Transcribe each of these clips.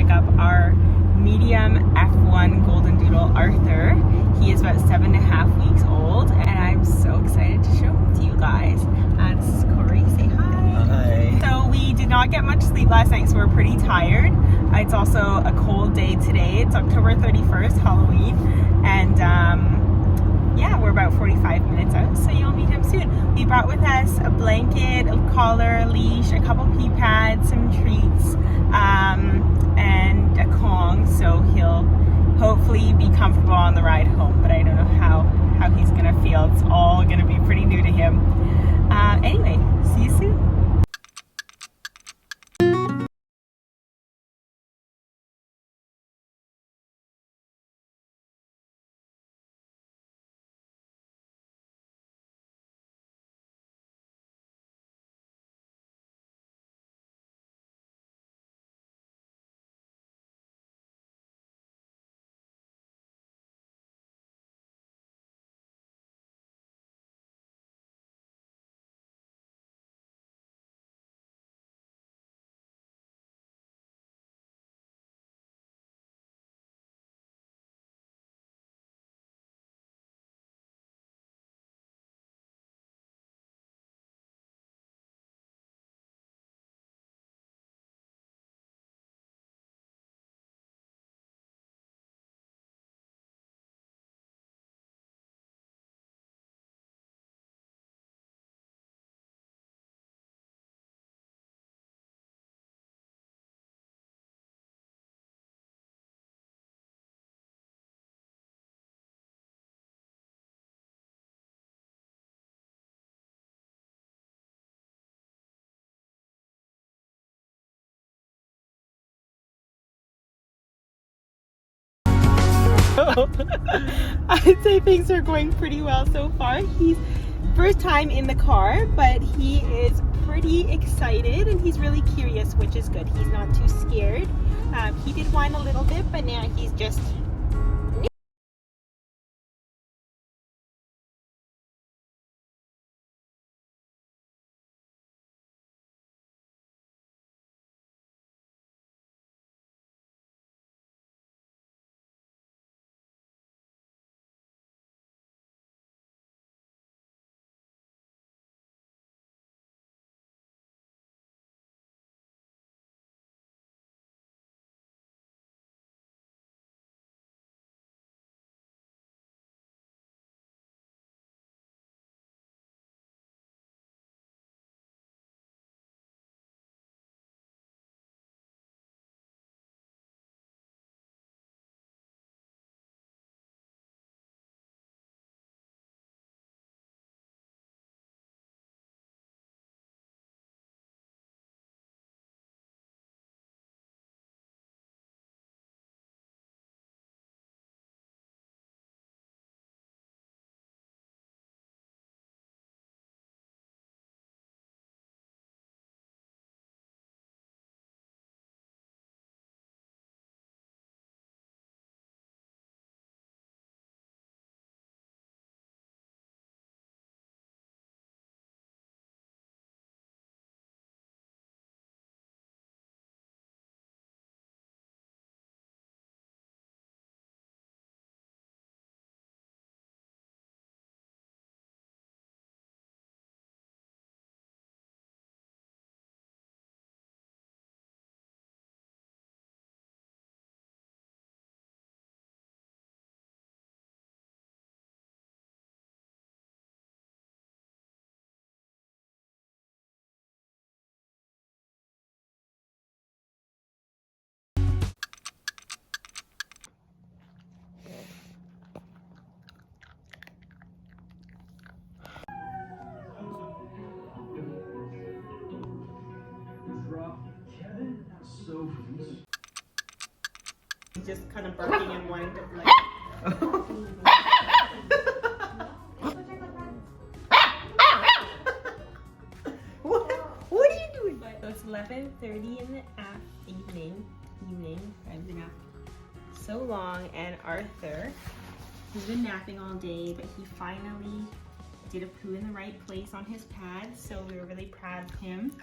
pick up our medium F1 GoldenDoodle Arthur. He is about 7.5 weeks old, and I'm so excited to show him to you guys. This is Corey. Say hi. Hi. So we did not get much sleep last night, so we're pretty tired. It's also a cold day today. It's October 31st, Halloween, and yeah, we're about 45 minutes out, so you'll meet him soon. We brought with us a blanket, a collar, a leash, a couple pee pads, some treats, and a Kong, so he'll hopefully be comfortable on the ride home, but I don't know how he's gonna feel. It's all gonna be pretty new to him. Anyway, see you soon. I'd say things are going pretty well so far. He's first time in the car, but he is pretty excited and he's really curious, which is good. He's not too scared. He did whine a little bit, but now he's just just kind of barking and wanting to play. What are you doing? So it's 11:30 in the evening. I've been up so long, and Arthur, he's been napping all day, but he finally did a poo in the right place on his pad, so we were really proud of him.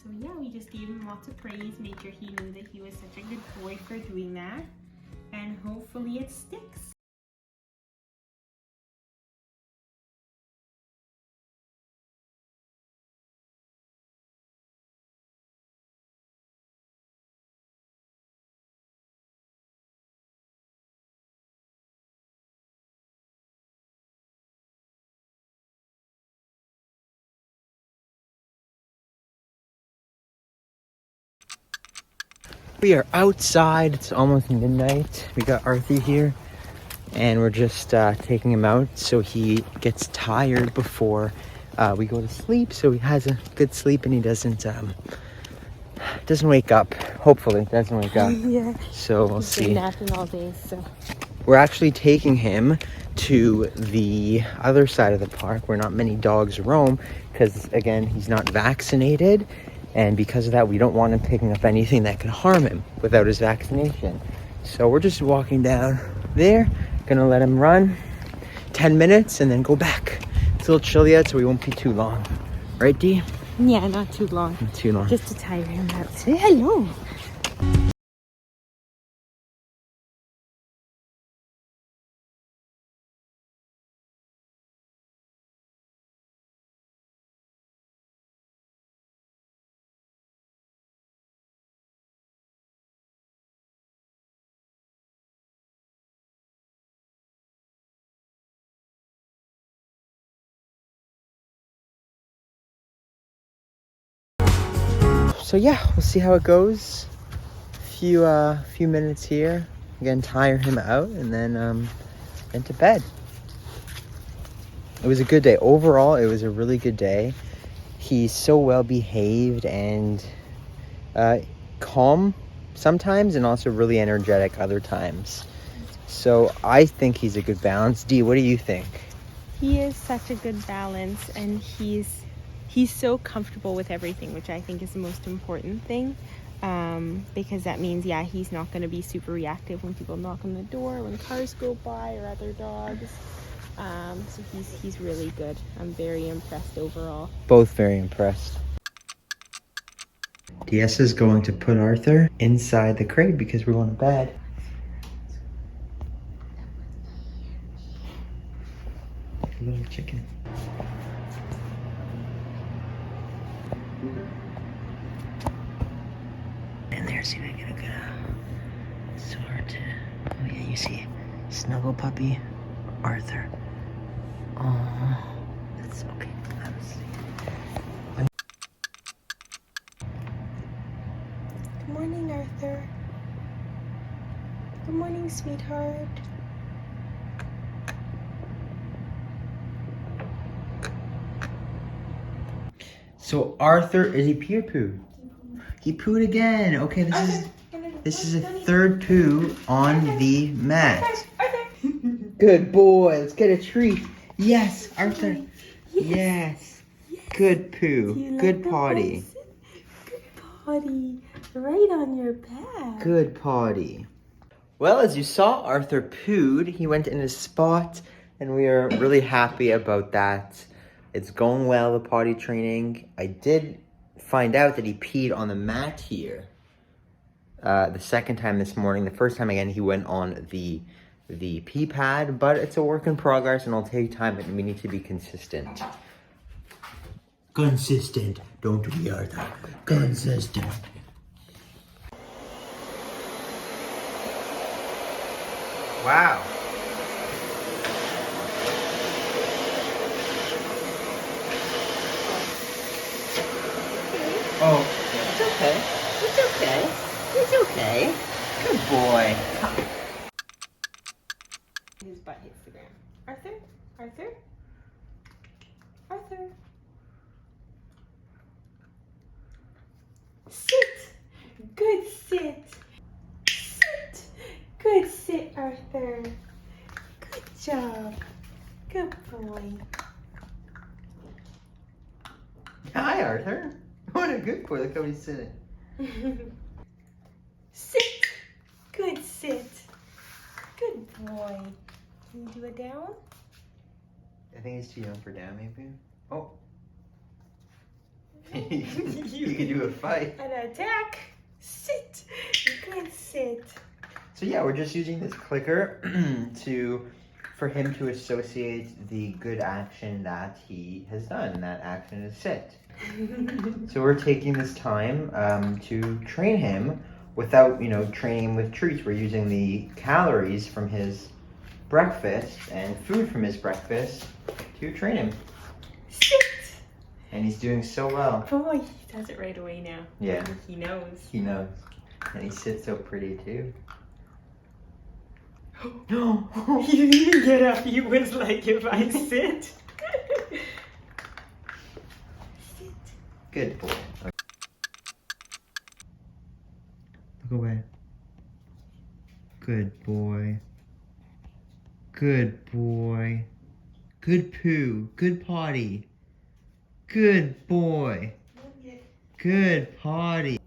So yeah, we just gave him lots of praise, made sure he knew that he was such a good boy for doing that, and hopefully it sticks. We are outside. It's almost midnight. We got Arthur here, and we're just taking him out so he gets tired before we go to sleep. So he has a good sleep and he doesn't wake up. Hopefully, doesn't wake up. Yeah. So we'll He's been see. napping all day, so. We're actually taking him to the other side of the park where not many dogs roam because, again, he's not vaccinated. And because of that, we don't want him picking up anything that can harm him without his vaccination. So we're just walking down there, gonna let him run 10 minutes and then go back. It's a little chilly out, so we won't be too long. Right, Dee? Yeah, not too long. Not too long. Just to tire him out. Say hello. So yeah, we'll see how it goes. Few minutes here. Again, tire him out and then to bed. It was a good day. Overall, it was a really good day. He's so well behaved and calm sometimes and also really energetic other times. So I think he's a good balance. Dee, what do you think? He is such a good balance, and he's so comfortable with everything, which I think is the most important thing, because that means, yeah, he's not going to be super reactive when people knock on the door, when cars go by, or other dogs. So he's really good. I'm very impressed overall. Both very impressed. Dyese is going to put Arthur inside the crate because we're going to bed. Little chicken. And there, see if I get a good sort. Oh yeah, you see, snuggle puppy, Arthur. Oh, that's okay. Good morning, Arthur. Good morning, sweetheart. So Arthur, is he pee or poo? He pooed again. Okay, this is a third poo on the mat. Good boy. Let's get a treat. Yes, Arthur. Yes. Good poo. Good potty. Good potty. Right on your back. Good potty. Well, as you saw, Arthur pooed. He went in his spot, and we are really happy about that. It's going well, the potty training. I did find out that he peed on the mat here the second time this morning. The first time, again, he went on the pee pad, but it's a work in progress, and it'll take time, and we need to be consistent. Consistent. Don't we, Arthur? Consistent. Wow. Oh, it's okay. It's okay. It's okay. Good boy. His butt hits the ground. Arthur? Arthur? Arthur? Sit! Good sit! Sit! Good sit, Arthur. Good job. Good boy. Hi, Arthur. What a good boy. Look how he's sitting. Sit! Good sit. Good boy. Can you do it down? I think he's too young for down, maybe. Oh. You can do a fight. An attack. Sit. You can't sit. So yeah, we're just using this clicker for him to associate the good action that he has done, and that action is sit. So we're taking this time to train him without, training him with treats. We're using the calories from his breakfast and food from his breakfast to train him. Sit. And he's doing so well. Oh, he does it right away now. Yeah. He knows. He knows. And he sits so pretty too. No. You didn't get up. He was like, if I sit. Sit. Good boy. Look away. Good boy. Good boy. Good poo. Good potty. Good boy. Good potty.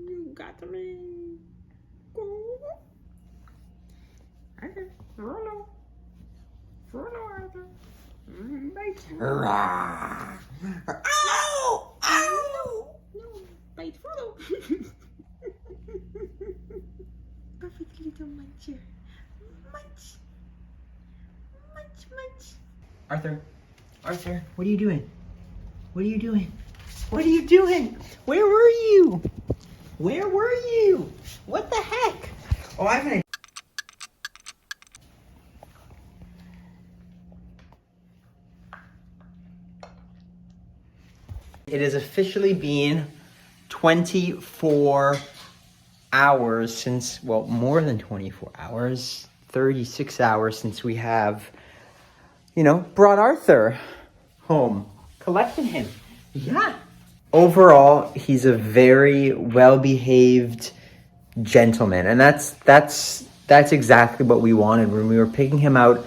You got me. Arthur. Rollo. Rollo, Arthur. Bite. Ow! Ow! No, bite Rollo. Perfect little muncher. Munch. Munch, munch. Arthur, what are you doing? What are you doing? What are you doing? Where were you? Where were you? What the heck? Oh, I'm gonna... It has officially been 24 hours since, well, more than 24 hours, 36 hours since we have, brought Arthur home, collected him. Yeah. Overall, he's a very well-behaved gentleman, and that's exactly what we wanted. When we were picking him out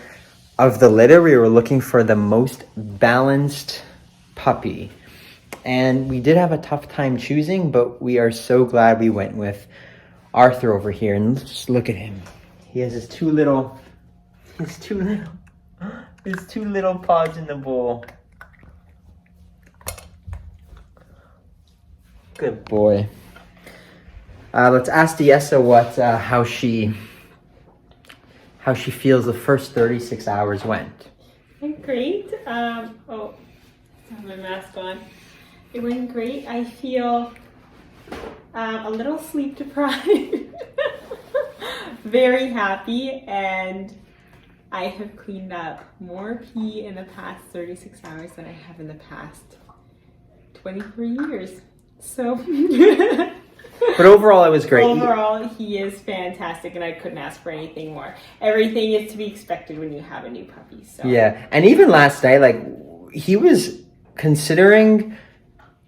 of the litter, we were looking for the most balanced puppy. And we did have a tough time choosing, but we are so glad we went with Arthur over here. And just look at him. He has his two little paws in the bowl. Good boy. Let's ask Dyese how she feels the first 36 hours went. Great. I have my mask on. It went great. I feel a little sleep deprived. Very happy, and I have cleaned up more pee in the past 36 hours than I have in the past 23 years. So, but overall, it was great. Overall, he is fantastic, and I couldn't ask for anything more. Everything is to be expected when you have a new puppy. So yeah, and even last night, he was considering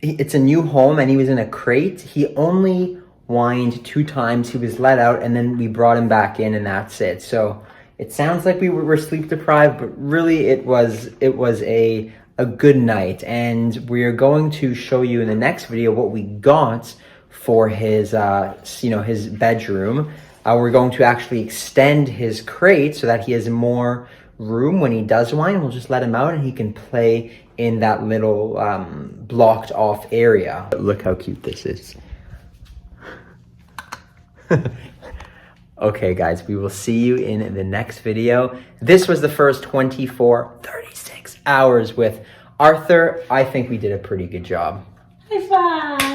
it's a new home, and he was in a crate. He only whined 2 times. He was let out, and then we brought him back in, and that's it. So it sounds like we were sleep deprived, but really it was a good night. And we're going to show you in the next video what we got for his his bedroom. We're going to actually extend his crate so that he has more room when he does whine. We'll just let him out and he can play in that little blocked off area. Look how cute this is. Okay guys, we will see you in the next video. This was the first 36 hours with Arthur. I think we did a pretty good job. High five!